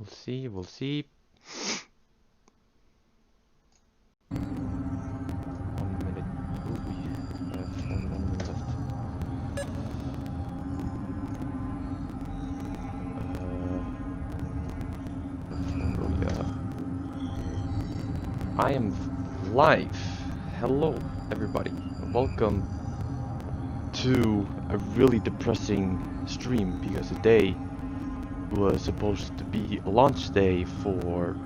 We'll see, we'll see. 1 minute. Ooh, we have only 1 minute left. I am live. Hello, everybody. Welcome to a really depressing stream because today was supposed to be a launch day for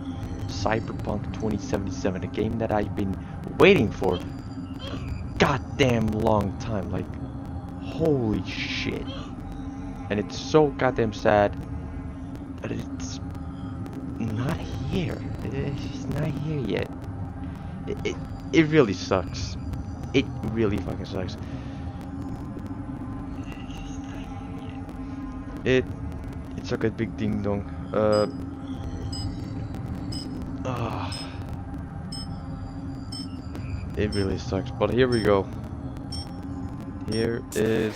Cyberpunk 2077, a game that I've been waiting for a goddamn long time. Like, holy shit. And it's so goddamn sad that it's not here. It's not here yet. It really sucks. It really fucking sucks. It's like a big ding dong. It really sucks, but here we go. Here is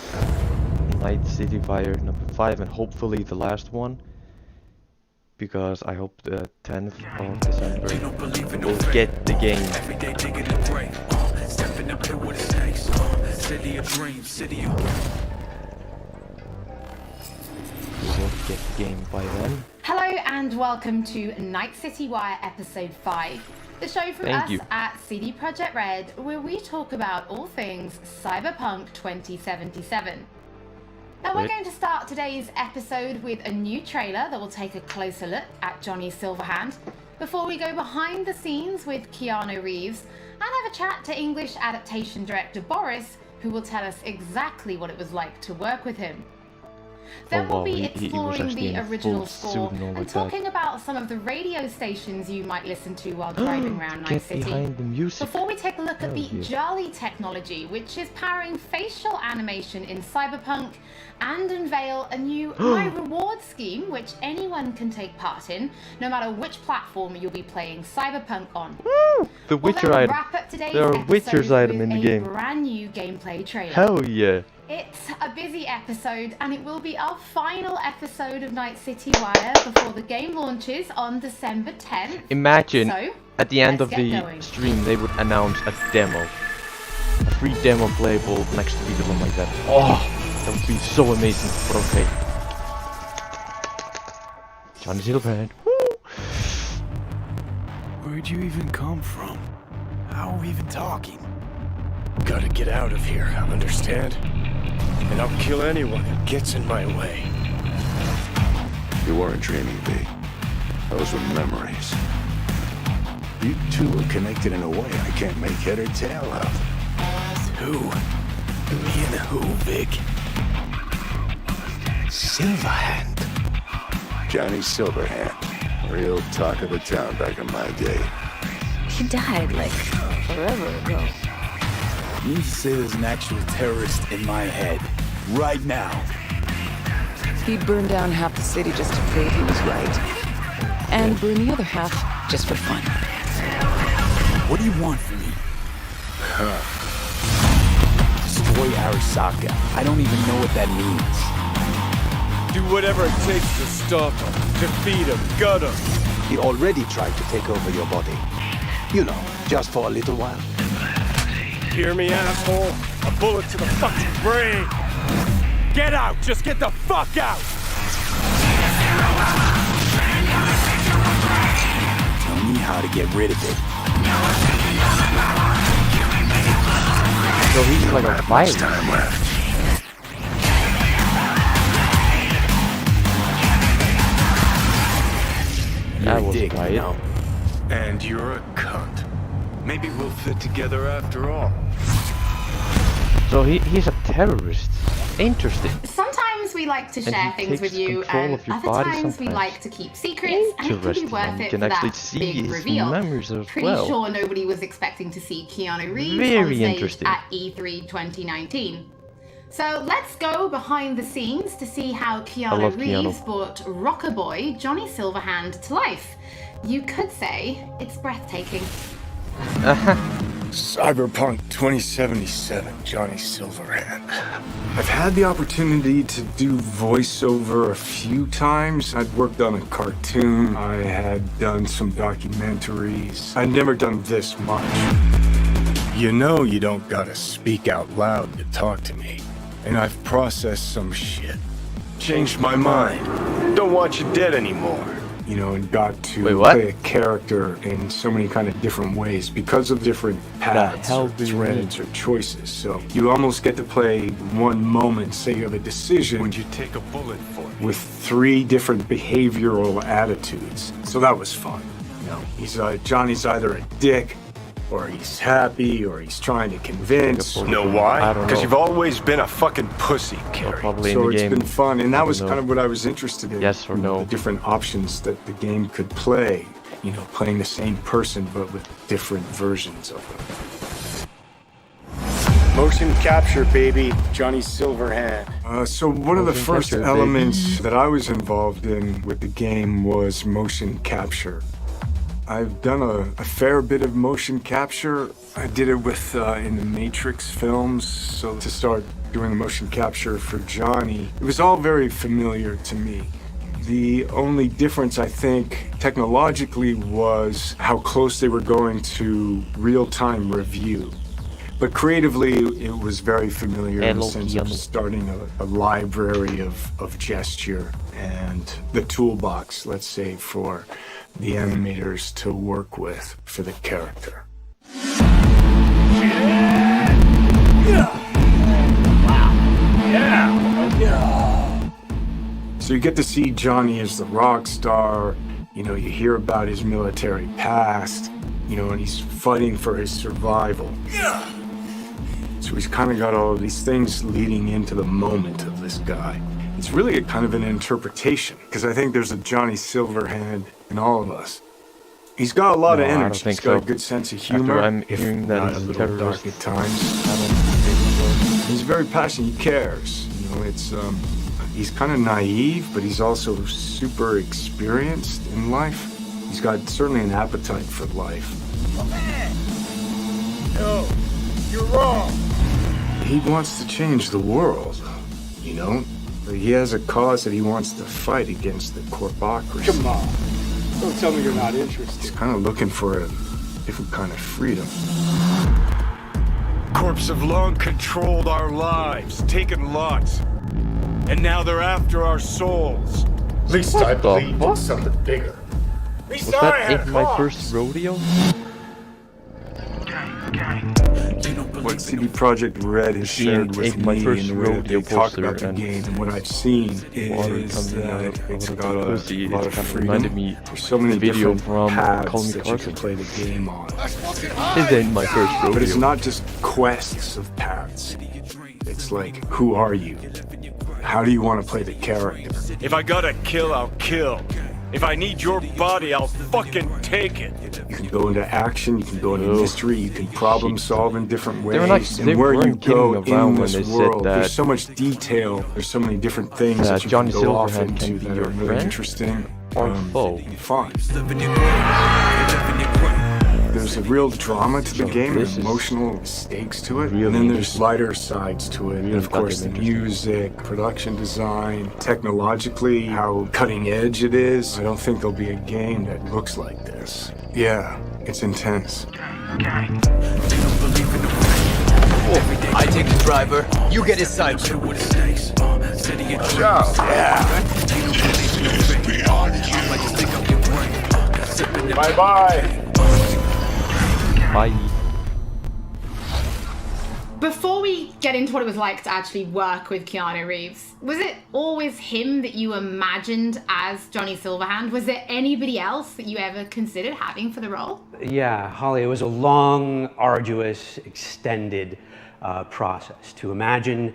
Night City Wire number 5, and hopefully the last one, because I hope the 10th of December we'll get the game. We'll get the game by then. Hello and welcome to Night City Wire episode 5, the show from us at CD Projekt Red, where we talk about all things Cyberpunk 2077. Now we're going to start today's episode with a new trailer that will take a closer look at Johnny Silverhand, before we go behind the scenes with Keanu Reeves and have a chat to English adaptation director Boris, who will tell us exactly what it was like to work with him. Then we'll be exploring the original score and talking about some of the radio stations you might listen to while driving around Night City. Before we take a look at the Jolly technology, which is powering facial animation in Cyberpunk, and unveil a new My Reward scheme, which anyone can take part in, no matter which platform you'll be playing Cyberpunk on. The Witcher item. There are Witcher's item in the game. Brand new gameplay trailer. Hell yeah. It's a busy episode, and it will be our final episode of Night City Wire before the game launches on December 10th. Imagine so, at the end of the stream they would announce a demo. A free demo playable next to the one like that. Oh, that would be so amazing, but okay. Johnny Silverhand. Woo! Where'd you even come from? How are we even talking? Gotta get out of here, understand? And I'll kill anyone who gets in my way. You weren't dreaming, V. Those were memories. You two are connected in a way I can't make head or tail of. Who? Me and who, Vic? Silverhand. Johnny Silverhand. Real talk of the town back in my day. He died, like, forever ago. You need to say there's an actual terrorist in my head. Right now. He'd burn down half the city just to prove he was right. And burn the other half just for fun. What do you want from me? Destroy Arasaka. I don't even know what that means. Do whatever it takes to stop him, defeat him, gut him. He already tried to take over your body. You know, just for a little while. Hear me, asshole? A bullet to the fucking brain! Get out! Just get the fuck out! Tell me how to get rid of it. So he's like a virus. Time left. That was dick, right. now. And you're a cunt. Maybe we'll fit together after all. So he's a terrorist. Interesting. Sometimes we like to And share he things with takes you, control and of your other body times we sometimes. like to keep secrets, and it can be Interesting. worth And you it can for actually that see big his reveal. memories as Pretty well. sure nobody was expecting to see Keanu Reeves Very on stage interesting. at E3 2019. So let's go behind the scenes to see how Keanu Reeves brought rocker boy Johnny Silverhand to life. You could say it's breathtaking. Cyberpunk 2077, Johnny Silverhand. I've had the opportunity to do voiceover a few times. I'd worked on a cartoon. I had done some documentaries. I'd never done this much. You know you don't gotta speak out loud to talk to me. And I've processed some shit. Changed my mind. Don't want you dead anymore. You know, and got to play a character in so many kind of different ways because of different paths or threads or choices. So you almost get to play one moment, say you have a decision. Would you take a bullet for it? With 3 different behavioral attitudes. So that was fun. You know, Johnny's either a dick, or he's happy, or he's trying to convince. Know why? Because you've always been a fucking pussy, Carrie. So it's been fun, and that was kind of what I was interested in. Yes or no? The different options that the game could play. You know, playing the same person, but with different versions of them. Motion capture, baby. Johnny Silverhand. So one of the first elements that I was involved in with the game was motion capture. I've done a fair bit of motion capture. I did it with in the Matrix films. So to start doing the motion capture for Johnny, it was all very familiar to me. The only difference, I think, technologically was how close they were going to real-time review. But creatively, it was very familiar in the sense of starting a library of gesture and the toolbox, let's say, for the animators to work with for the character. So you get to see Johnny as the rock star, you know, you hear about his military past, you know, and he's fighting for his survival. So he's kind of got all of these things leading into the moment of this guy. It's really a kind of an interpretation, because I think there's a Johnny Silverhand in all of us. He's got a lot of energy. He's got a good sense of humor. After I'm hearing that not a little dark at times. He's very passionate. He cares. You know, it's he's kind of naive, but he's also super experienced in life. He's got certainly an appetite for life. No, you're wrong. He wants to change the world, you know? He has a cause that he wants to fight against the corpocracy. Come on. Don't tell me you're not interested. He's kind of looking for a different kind of freedom. Corps have long controlled our lives, taken lots. And now they're after our souls. At least I believed in something bigger. At least Was I that had in my cause. first rodeo? What CD Projekt Red has shared with me in the way that they talk about the game and what I've seen is that it's got a lot of freedom. There's so many different paths that you can play the game on. It ain't my first rodeo. But it's not just quests of paths. It's like, who are you? How do you want to play the character? If I gotta kill, I'll kill. If I need your body, I'll fucking take it. You can go into action, you can go into mystery, you can problem solve in different ways. They and where you weren't go kidding around in when this they world, said there's that so much detail, there's so many different things that you Johnny can go off Silverhand into can be that your are really friend interesting or foe. and fun. There's a real drama to the game, and emotional stakes to it, and then there's lighter sides to it, and of course the music, production design, technologically, how cutting edge it is. I don't think there'll be a game that looks like this. Yeah, it's intense. I take the driver, you get his side. Bye-bye. Bye. Before we get into what it was like to actually work with Keanu Reeves, was it always him that you imagined as Johnny Silverhand? Was there anybody else that you ever considered having for the role? Yeah, Holly, it was a long, arduous, extended process to imagine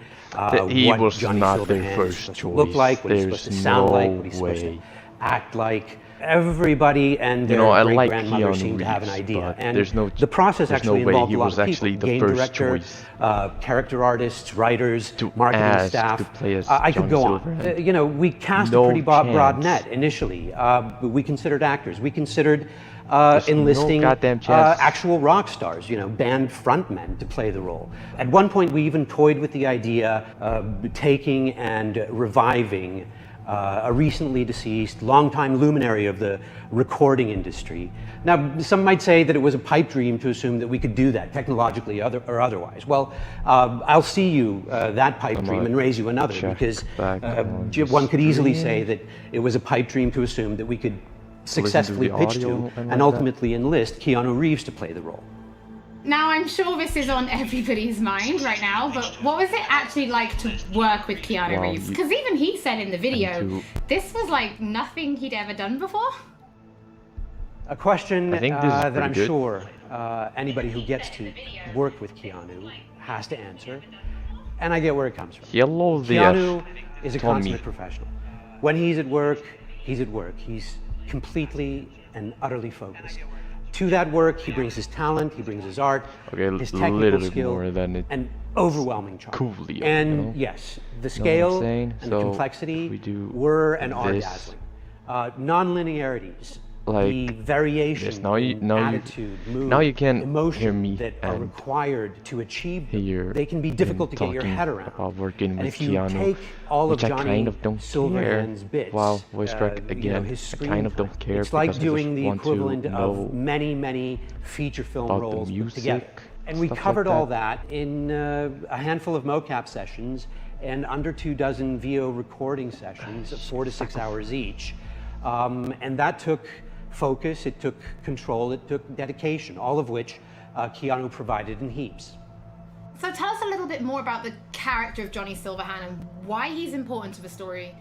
He what was Johnny not their Silverhand first was supposed to look choice. like, what he's There's supposed to sound like, no what he's supposed to way. act like. Everybody and their I like great-grandmother Keanu seem to have an Reeves, idea, but and there's no actually way involved he a lot was of people. actually the Game first director, choice character artists, writers, to marketing ask staff. to play as I could Johnny go on. Silverhand. We cast No a pretty broad chance. net initially. We considered actors. We considered There's enlisting no goddamn chance. actual rock stars, band frontmen to play the role. At one point, we even toyed with the idea of taking and reviving a recently deceased, longtime luminary of the recording industry. Now, some might say that it was a pipe dream to assume that we could do that technologically or otherwise. Well, I'll see you that pipe dream and raise you another, because one could easily say that it was a pipe dream to assume that we could successfully pitch to and ultimately enlist Keanu Reeves to play the role. Now, I'm sure this is on everybody's mind right now, but what was it actually like to work with Keanu Reeves? Because even he said in the video, this was like nothing he'd ever done before. A question that I'm good. sure anybody who gets to work with Keanu has to answer, and I get where it comes from. Hello there, Keanu is a Tommy. consummate professional. When he's at work, he's at work. He's completely and utterly focused. To that work, he brings his talent, he brings his art, his technical skill, and overwhelming charm. Coolio, and yes, the scale and the complexity were and are dazzling. Non-linearities, the variation in attitude, mood, emotion that are required to achieve them, they can be difficult to get your head around. Working with and if you Keanu, take all of which I Johnny kind of don't Silverhand's care. bits, Wow, voice crack again. his I kind of don't care. It's like because doing I just the want equivalent to of many feature film about roles the put together. music, And we stuff covered like all that in a handful of mocap sessions and under 24 VO recording sessions of 4 to 6 hours each. And that took focus, it took control, it took dedication, all of which Keanu provided in heaps. So tell us a little bit more about the character of Johnny Silverhand and why he's important to the story,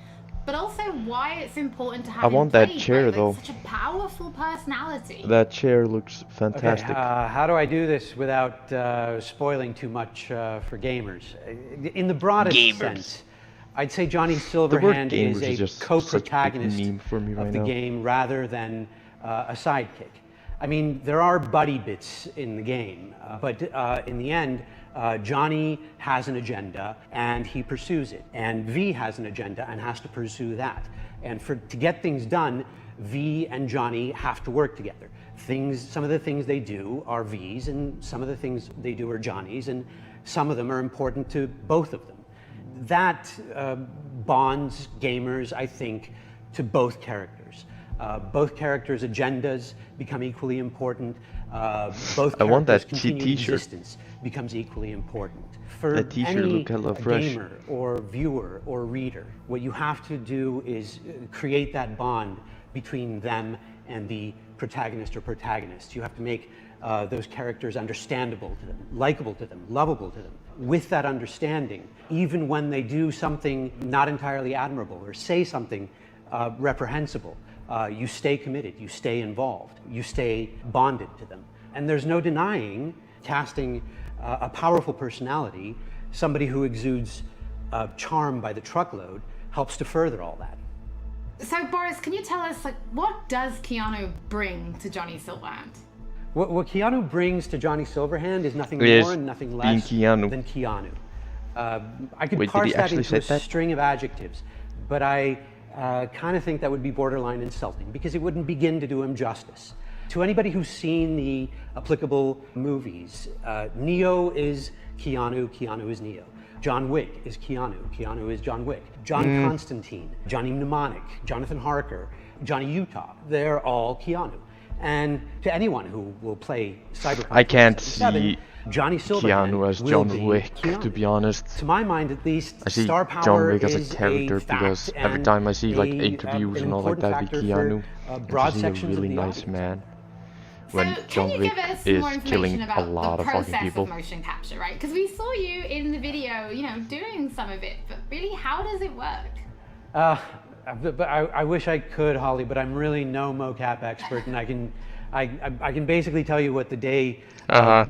but also why it's important to have him that played chair by, though. Such a powerful personality. That chair looks fantastic. Okay, how do I do this without spoiling too much for gamers? In the broadest sense, I'd say Johnny Silverhand is a co-protagonist of the game rather than a sidekick. I mean, there are buddy bits in the game, but in the end, Johnny has an agenda and he pursues it, and V has an agenda and has to pursue that. And to get things done, V and Johnny have to work together. Some of the things they do are V's, and some of the things they do are Johnny's, and some of them are important to both of them. That bonds gamers, I think, to both characters. Both characters' agendas become equally important. Both characters' continued existence becomes equally important. For any gamer or viewer or reader, what you have to do is create that bond between them and the protagonist or protagonists. You have to make those characters understandable to them, likable to them, lovable to them. With that understanding, even when they do something not entirely admirable or say something reprehensible, you stay committed, you stay involved, you stay bonded to them. And there's no denying casting a powerful personality, somebody who exudes charm by the truckload, helps to further all that. So Boris, can you tell us, what does Keanu bring to Johnny Silverhand? What Keanu brings to Johnny Silverhand is nothing more and nothing less than Keanu. I could parse that into a string of adjectives, but I kind of think that would be borderline insulting because it wouldn't begin to do him justice. To anybody who's seen the applicable movies, Neo is Keanu, Keanu is Neo. John Wick is Keanu, Keanu is John Wick. John Constantine, Johnny Mnemonic, Jonathan Harker, Johnny Utah, they're all Keanu. And to anyone who will play Cyberpunk, I can't see Johnny Silverhand Keanu as John Wick, to be honest. To my mind, at least, I see star power John Wick as is a character because every time I see interviews and all like that with Keanu, he's a really nice man. When John Wick is killing a lot of fucking people. Of motion capture, right? Because we saw you in the video, doing some of it, but really, how does it work? I wish I could, Holly, but I'm really no mocap expert, and I I can basically tell you what the day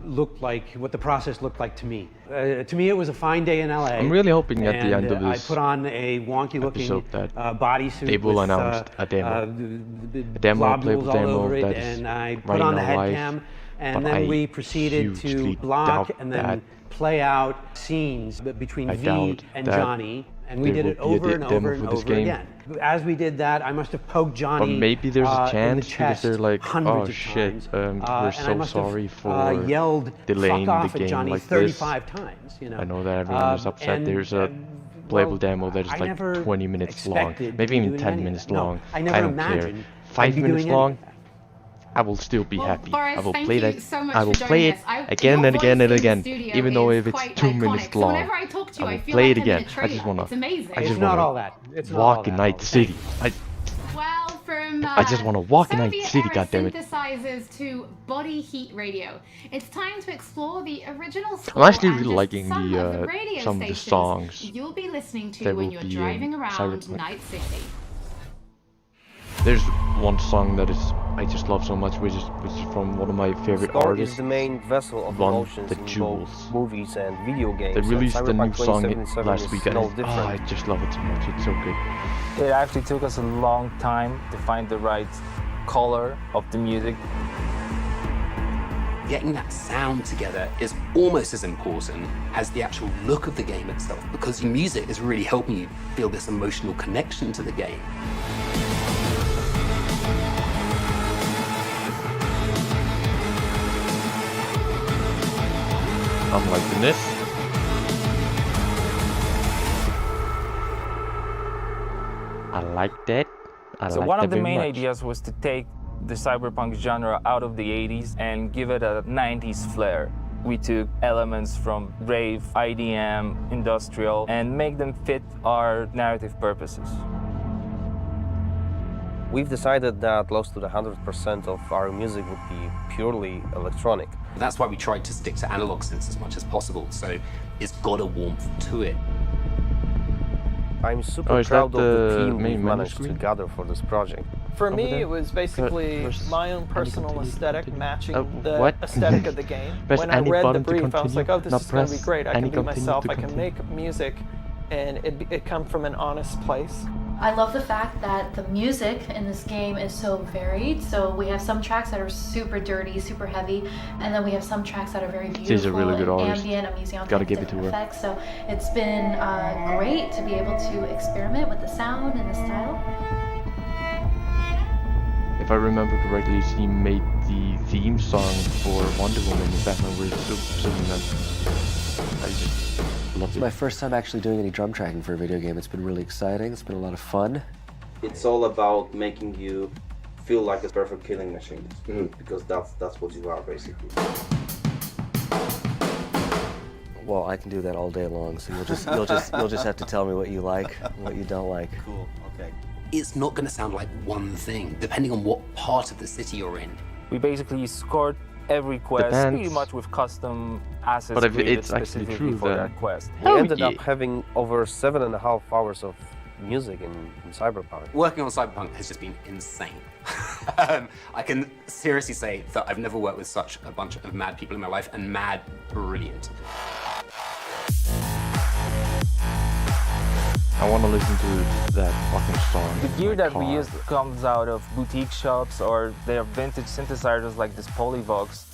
looked like, what the process looked like to me. To me, it was a fine day in LA. I'm really hoping at the end of this I put on a wonky-looking bodysuit they will with announce a demo, globules all over it, and I put on the head cam, and then we proceeded to block and then play out scenes between V and Johnny, and we did it over and over and over again. As we did that, I must have poked Johnny But maybe there's a chance because they're like, oh shit, we're so sorry for delaying the game like 35 times, you know. I know that everyone is upset. There's a playable demo that is like 20 minutes long, maybe even 10 minutes long. I don't care. 5 minutes long, I will still be happy. Forrest, I will play that. So I will play it again and again and again, even though if it's 2 minutes long. I will play it again. I just wanna walk in Night City. I just wanna walk in Night City. Goddammit! Synthesizers to body heat radio. It's time to explore the original score. I'm actually really and liking some of the songs you'll be listening to when you're driving around Night City. There's one song that I just love so much, which is from one of my favorite artists. Is the main vessel of emotions in both movies and video games. They released a new song last weekend. I just love it so much. It's so good. It actually took us a long time to find the right color of the music. Getting that sound together is almost as important as the actual look of the game itself, because the music is really helping you feel this emotional connection to the game. I'm liking this. I like that. So one of the main ideas was to take the cyberpunk genre out of the 80s and give it a 90s flair. We took elements from rave, IDM, industrial, and make them fit our narrative purposes. We've decided that close to 100% of our music would be purely electronic. That's why we tried to stick to analog synths as much as possible, so it's got a warmth to it. I'm super proud of the team we managed to gather for this project. For me, it was basically my own personal aesthetic matching the aesthetic of the game. When I read the brief, I was like, oh, this is going to be great. I can be myself, I can make music, and it come from an honest place. I love the fact that the music in this game is so varied. So we have some tracks that are super dirty, super heavy, and then we have some tracks that are very beautiful. She's a really good artist. Ambient. I'm using all Gotta kinds of different effects. So it's been great to be able to experiment with the sound and the style. If I remember correctly, she made the theme song for Wonder Woman in Batman vs Superman. I just loved it. It's my first time actually doing any drum tracking for a video game. It's been really exciting. It's been a lot of fun. It's all about making you feel like a perfect killing machine, because that's what you are basically. Well, I can do that all day long. So you'll just have to tell me what you like, and what you don't like. Cool. Okay. It's not going to sound like one thing, depending on what part of the city you're in. We basically scored every quest pretty much with custom assets. But if it's actually true, for that quest. We ended up having over 7.5 hours of music in Cyberpunk. Working on Cyberpunk has just been insane. I can seriously say that I've never worked with such a bunch of mad people in my life, and mad brilliant. I want to listen to that fucking song. The gear that we use comes out of boutique shops, or they are vintage synthesizers like this Polyvox.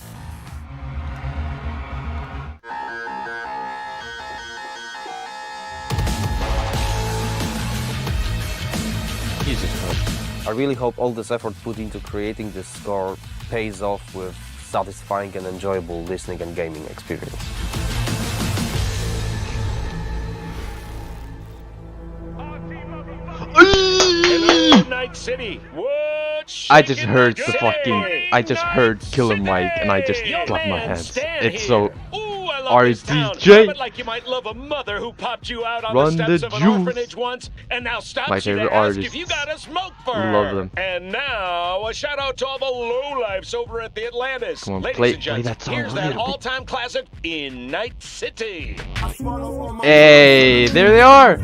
Jesus Christ. I really hope all this effort put into creating this score pays off with satisfying and enjoyable listening and gaming experience. Night City. I just heard the fucking. I just heard Killer Mike, and I just clapped my hands. It's so. RDJ. Like you might love a mother who popped you out on Run the steps the of an juice. orphanage once, and now stops My you favorite to ask artist. if you got a smoke for her. Love them. And now a shout out to all the lowlifes over at the Atlantis. Come on, Ladies play and gents, that song here's a that little bit. all-time classic in Night City. Hey, there they are.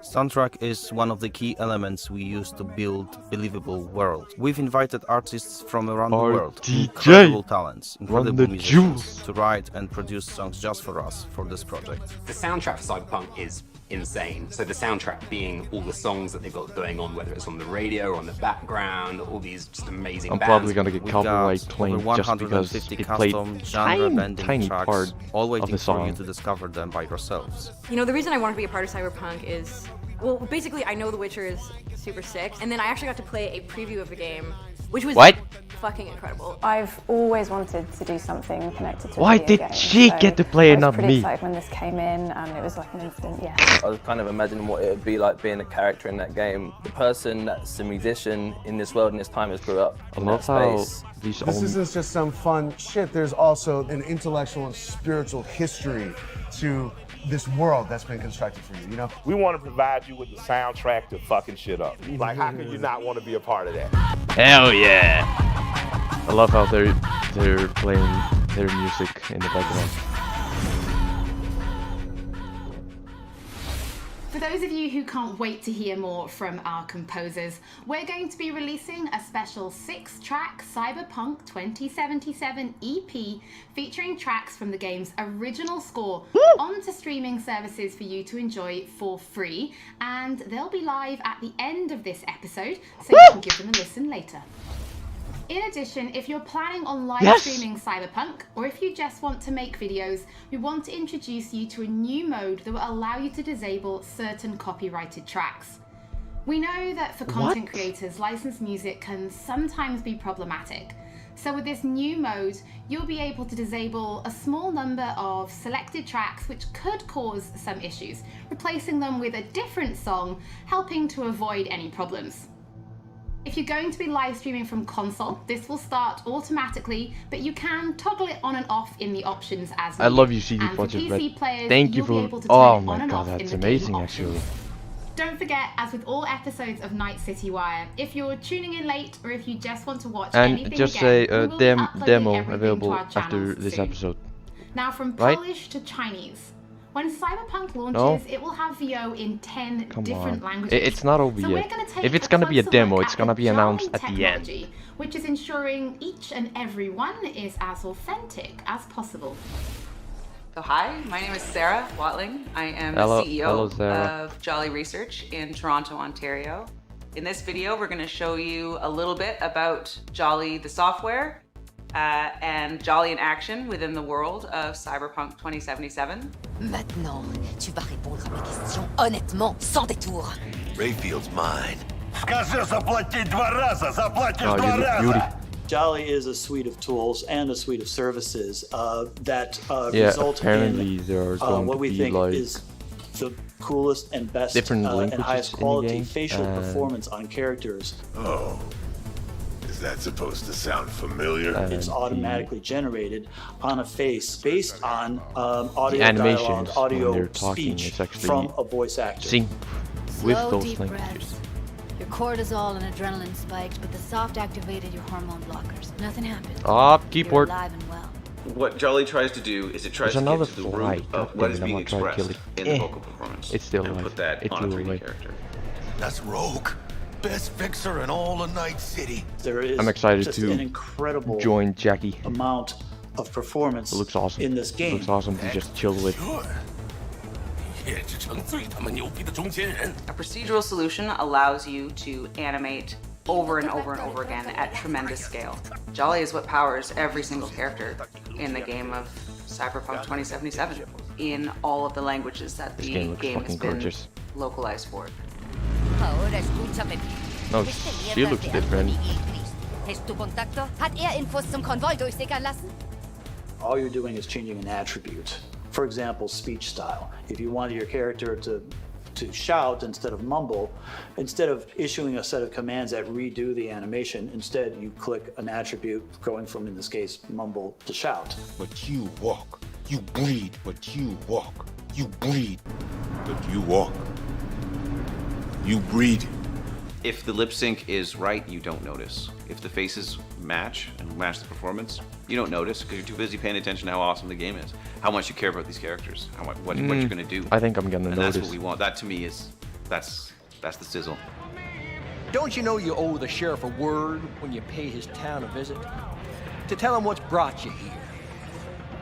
Soundtrack is one of the key elements we use to build believable worlds. We've invited artists from around the world, incredible talents, incredible musicians, to write and produce songs just for us for this project. The soundtrack for Cyberpunk is insane. So the soundtrack being all the songs that they've got going on, whether it's on the radio or on the background, all these just amazing bands. I'm probably gonna get copyright claimed just because it played tiny part all waiting of the song. for you to discover them by yourselves. You know, the reason I want to be a part of Cyberpunk is, well, basically I know The Witcher is super sick, and then I actually got to play a preview of the game, which was fucking incredible. I've always wanted to do something connected to Why a video did game, she so get to play it, I not was pretty me? excited when this came in, and it was like an instant yes. I was kind of imagining what it would be like being a character in that game. The person that's a musician in this world and this time has grew up in that space. This isn't just some fun shit. There's also an intellectual and spiritual history to this world that's been constructed for you, you know? We want to provide you with the soundtrack to fucking shit up. Like, how can you not want to be a part of that? Hell yeah! I love how they're playing their music in the background. For those of you who can't wait to hear more from our composers, we're going to be releasing a special 6-track Cyberpunk 2077 EP featuring tracks from the game's original score onto streaming services for you to enjoy for free, and they'll be live at the end of this episode, so you can give them a listen later. In addition, if you're planning on live streaming Cyberpunk, or if you just want to make videos, we want to introduce you to a new mode that will allow you to disable certain copyrighted tracks. We know that for content creators, licensed music can sometimes be problematic. So with this new mode, you'll be able to disable a small number of selected tracks which could cause some issues, replacing them with a different song, helping to avoid any problems. If you're going to be live streaming from console, this will start automatically, but you can toggle it on and off in the options as needed. I love you, CD Projekt Red. Thank you for. Oh my god, that's amazing, actually. Don't forget, as with all episodes of Night City Wire, if you're tuning in late or if you just want to watch anything and just again, say we will be uploading demo everything available to our after channels this soon. episode. Now, from Right? Polish to Chinese. When Cyberpunk launches, it will have VO in 10 different languages. It's not over so we're yet. going to take If it's gonna be a closer demo, look it's at gonna the be announced Jolly at the end. technology, which is ensuring each and every one is as authentic as possible. So hi, my name is Sarah Watling. I am Hello, the CEO hello, Sarah. of Jolly Research in Toronto, Ontario. In this video, we're going to show you a little bit about Jolly the software and Jolly in action within the world of Cyberpunk 2077. Maintenant, tu vas répondre à mes questions honnêtement, sans détour. Rayfield's mine. Скажи заплатить 2 раза, заплатишь 2 раза. Jolly is a suite of tools and a suite of services that result apparently in there are going what to we be think like is the coolest and best different and languages highest in quality the game, facial performance on characters. Oh. Is that supposed to sound familiar? It's automatically generated on a face based on audio the animations dialogue, audio when they're talking, speech it's actually from a voice actor. sync with Slow, those deep languages. breaths. Your cortisol and adrenaline spiked, but the soft activated your hormone blockers. Nothing happened. Keyboard. You're alive and well. What Jolly tries to do is it tries There's to another get to the fly. root of what is being expressed in the vocal performance It's still and alive. put that It's on a still 3D alive. character. That's Rogue. Best fixer in all of Night City. There is I'm excited just to an incredible join Jackie. amount of performance It looks awesome. in this game. It looks awesome to just chill with. A procedural solution allows you to animate over and over and over again at tremendous scale. Jolly is what powers every single character in the game of Cyberpunk 2077 in all of the languages that This the game looks game has fucking been gorgeous. localized for. Ahora escúchame. No, she looks different. Hast du Kontakte? Hat Infos zum Konvoi durchsickern lassen? All you're doing is changing an attribute. For example, speech style. If you wanted your character to shout instead of mumble, instead of issuing a set of commands that redo the animation, instead you click an attribute going from, in this case, mumble to shout. But you walk. You breathe, but you walk. You breathe, but you walk. You breathe. If the lip sync is right, you don't notice. If the faces match and match the performance, you don't notice because you're too busy paying attention to how awesome the game is, how much you care about these characters, what you're gonna do. I think I'm gonna and notice. that's what we want. That to me is That's the sizzle. Don't you know you owe the sheriff a word when you pay his town a visit? To tell him what's brought you here.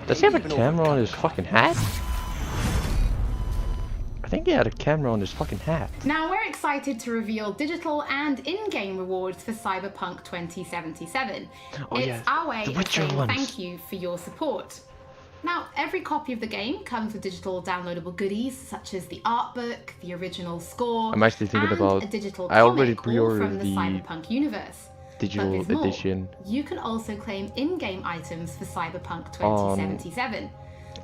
Does he have a camera on his fucking hat? I think he had a camera on his fucking hat. Now we're excited to reveal digital and in-game rewards for Cyberpunk 2077. It's our way of saying thank you for your support. Now, every copy of the game comes with digital downloadable goodies such as the art book, the original score, I'm actually thinking about. a digital I already comic all from pre-ordered the Cyberpunk universe. digital But there's more. edition You can also claim in-game items for Cyberpunk 2077.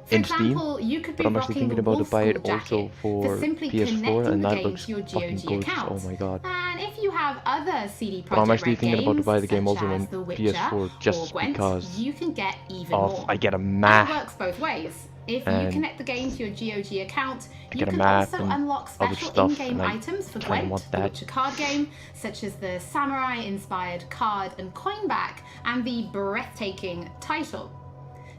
For in example, Steam, you could be but I'm actually rocking thinking the about to buy it Wolf School also for for simply PS4, connecting and the that game looks to your fucking GOG gorgeous. account. Oh my god. And if you have other CD Projekt But I'm actually Red thinking about to games, buy the game such also as on The Witcher PS4 just or Gwent, because you can get even of more. I get a It map. works both ways. If you And connect the game to your GOG account, I you get a can map also and unlock other special stuff, in-game and I items for kinda Gwent, want the that. Witcher card game, such as the samurai-inspired card and coin back, and the breathtaking title.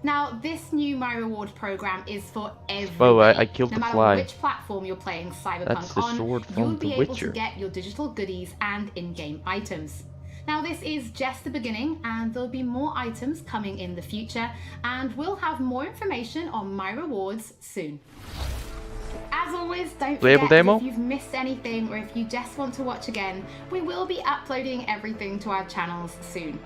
Now, this new My Reward program is for everybody. By the way, I killed no the matter fly. which platform you're playing Cyberpunk That's the on, sword you'll from be The able to Witcher. get your digital goodies and in-game items. Now, this is just the beginning, and there'll be more items coming in the future, and we'll have more information on My Rewards soon. As always, don't Playable forget demo? if you've missed anything or if you just want to watch again, we will be uploading everything to our channels soon.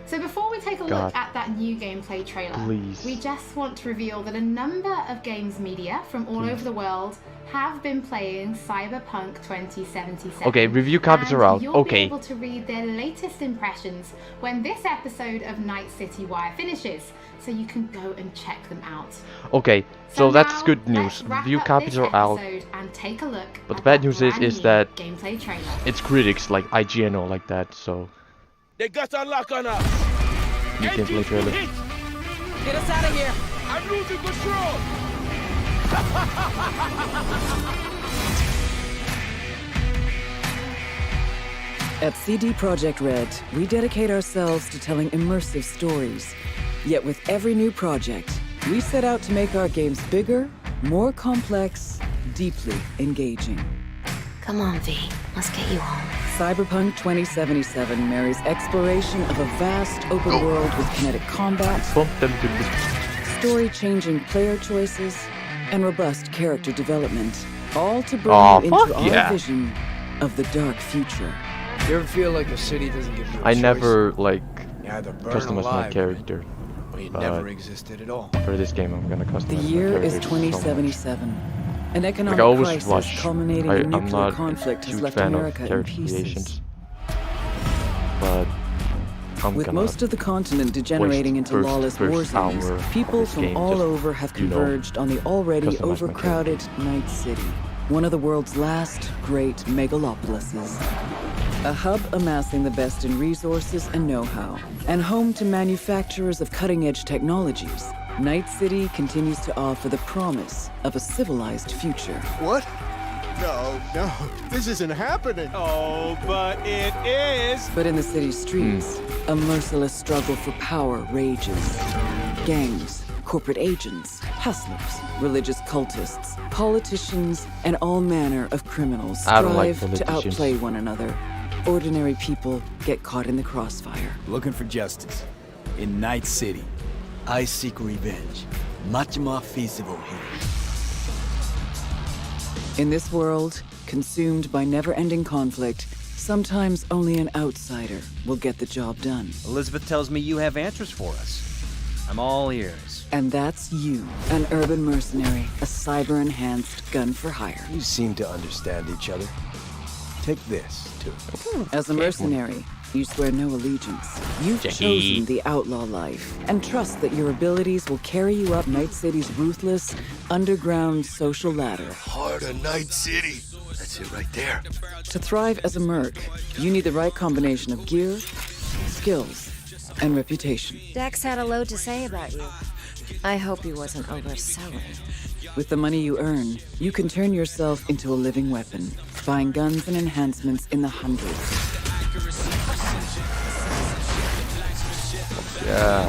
So before we take a look at that new gameplay trailer, Please. we just want to reveal that a number of games media from all over the world have been playing Cyberpunk 2077. Okay, review copies and are out. You'll Okay. be able to read their latest impressions when this episode of Night City Wire finishes, so you can go and check them out. Okay, so that's now, good news. let's wrap Review up copies this are out. episode and take a look But the at bad that news is brand that new gameplay trailer. it's critics like IGN or like that, so They got a lock on us. new gameplay trailer. Get us out of here. I'm losing control. At CD Projekt Red, we dedicate ourselves to telling immersive stories. Yet with every new project, we set out to make our games bigger, more complex, deeply engaging. Come on, V. Let's get you home. Cyberpunk 2077 marries exploration of a vast open world with kinetic combat, story-changing player choices, and robust character development, all to bring you into our vision of the dark future. You ever feel like a city doesn't give you a I choice? never like You either burn customize my alive, character. or you but never existed at all. For this game, I'm gonna customize The my year character is so much. 2077. An economic Like I always crisis rush. culminating I'm in nuclear not conflict a has huge left fan America of in character pieces. creations, but I'm With gonna most of the continent degenerating waste into lawless war first hour zones, of people this from game all just, over have you know, converged on the already customize my overcrowded Night City, one of the world's last great megalopolises. A hub amassing the best in resources and know-how, and home to manufacturers of cutting-edge technologies, Night City continues to offer the promise of a civilized future. What? No, this isn't happening. Oh, but it is. But in the city's streets, a merciless struggle for power rages. Gangs, corporate agents, hustlers, religious cultists, politicians, and all manner of criminals I don't like strive to politicians. outplay one another. Ordinary people get caught in the crossfire. Looking for justice. In Night City. I seek revenge. Much more feasible here. In this world, consumed by never-ending conflict, sometimes only an outsider will get the job done. Elizabeth tells me you have answers for us. I'm all ears. And that's you, an urban mercenary, a cyber-enhanced gun for hire. You seem to understand each other. Take this, too. As a mercenary, you swear no allegiance. You've chosen the outlaw life and trust that your abilities will carry you up Night City's ruthless, underground social ladder. Heart of Night City. That's it right there. To thrive as a merc, you need the right combination of gear, skills, and reputation. Dex had a load to say about you. I hope he wasn't overselling. With the money you earn, you can turn yourself into a living weapon, buying guns and enhancements in the hundreds. Yeah.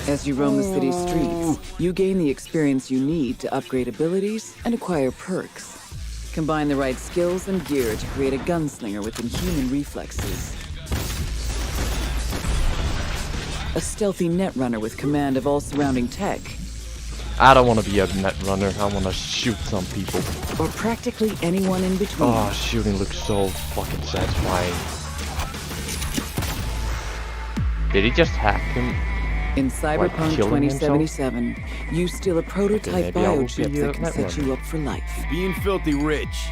As you roam the city's streets, you gain the experience you need to upgrade abilities and acquire perks. Combine the right skills and gear to create a gunslinger with inhuman reflexes. A stealthy netrunner with command of all surrounding tech. I don't want to be a netrunner. I want to shoot some people. Or practically anyone in between. Oh, shooting looks so fucking satisfying. Did he just hack him? In Cyberpunk 2077, you steal a prototype biochip that can set you up for life. Being filthy rich.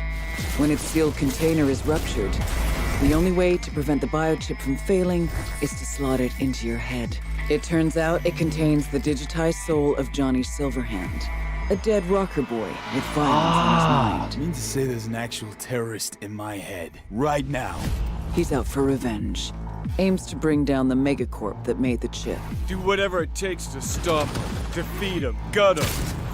When its sealed container is ruptured, the only way to prevent the biochip from failing is to slot it into your head. It turns out it contains the digitized soul of Johnny Silverhand, a dead rocker boy with violence in his mind. I mean to say there's an actual terrorist in my head, right now. He's out for revenge. Aims to bring down the megacorp that made the chip. Do whatever it takes to stop him, defeat him, gut him.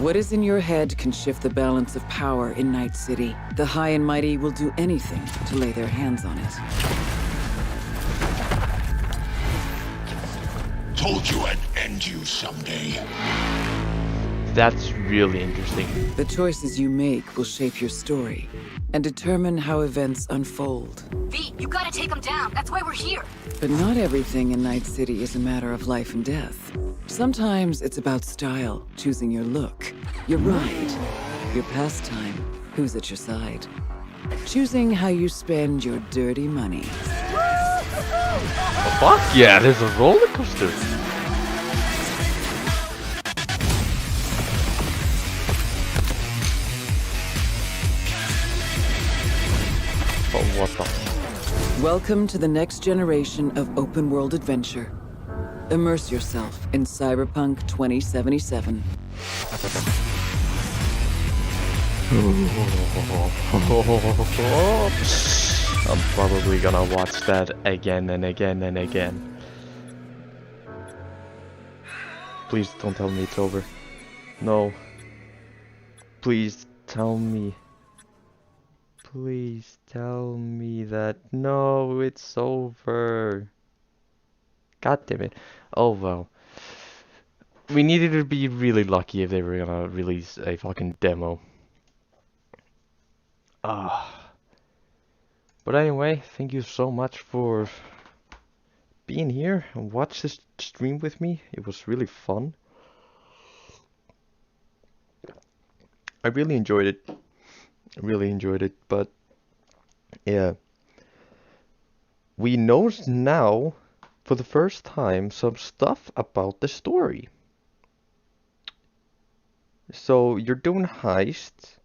What is in your head can shift the balance of power in Night City. The high and mighty will do anything to lay their hands on it. Told you I'd end you someday. That's really interesting. The choices you make will shape your story and determine how events unfold. V, you gotta take him down. That's why we're here. But not everything in Night City is a matter of life and death. Sometimes it's about style, choosing your look, your ride, your pastime, who's at your side. Choosing how you spend your dirty money. Oh, fuck yeah, there's a roller coaster. Oh, what the? Welcome to the next generation of open-world adventure. Immerse yourself in Cyberpunk 2077. I'm probably gonna watch that again and again and again. Please don't tell me it's over. No. Please tell me. Please tell me that no, it's over. God damn it. Oh well. We needed to be really lucky if they were gonna release a fucking demo. But anyway, thank you so much for being here and watch this stream with me. It was really fun. I really enjoyed it. But yeah, we know now for the first time some stuff about the story. So you're doing heist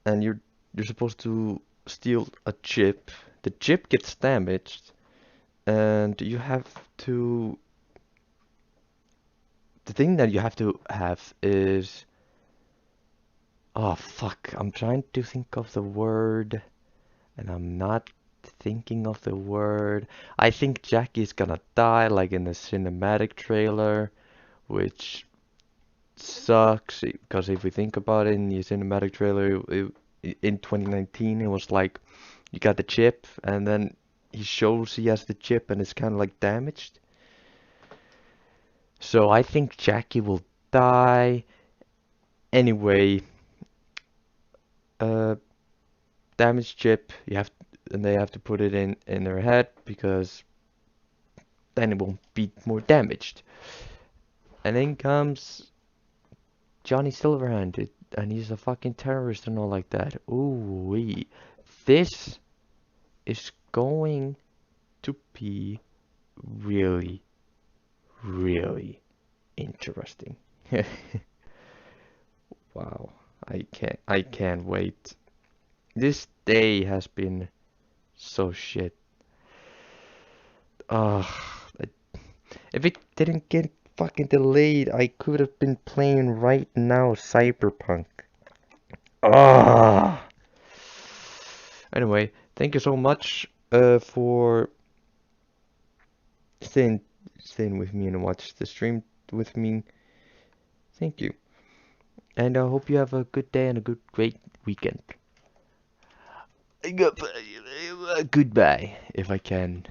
and you're supposed to steal a chip. The chip gets damaged and you have to, the thing that you have to have is, oh fuck, I'm trying to think of the word and I'm not thinking of the word. I think Jackie's gonna die like in the cinematic trailer, which sucks because if we think about it, in the cinematic trailer in 2019 it was like you got the chip and then he shows he has the chip and it's kind of like damaged. So I think Jackie will die anyway. Damaged chip, and they have to put it in their head because then it won't be more damaged. And then comes Johnny Silverhand, and he's a fucking terrorist and all like that. Ooh wee. This is going to be really, really interesting. Wow, I can't wait. This day has been so shit. If it didn't get fucking delayed, I could have been playing right now Cyberpunk. Anyway, thank you so much for staying with me and watch the stream with me. Thank you. And I hope you have a good day and a great weekend. Goodbye, if I can.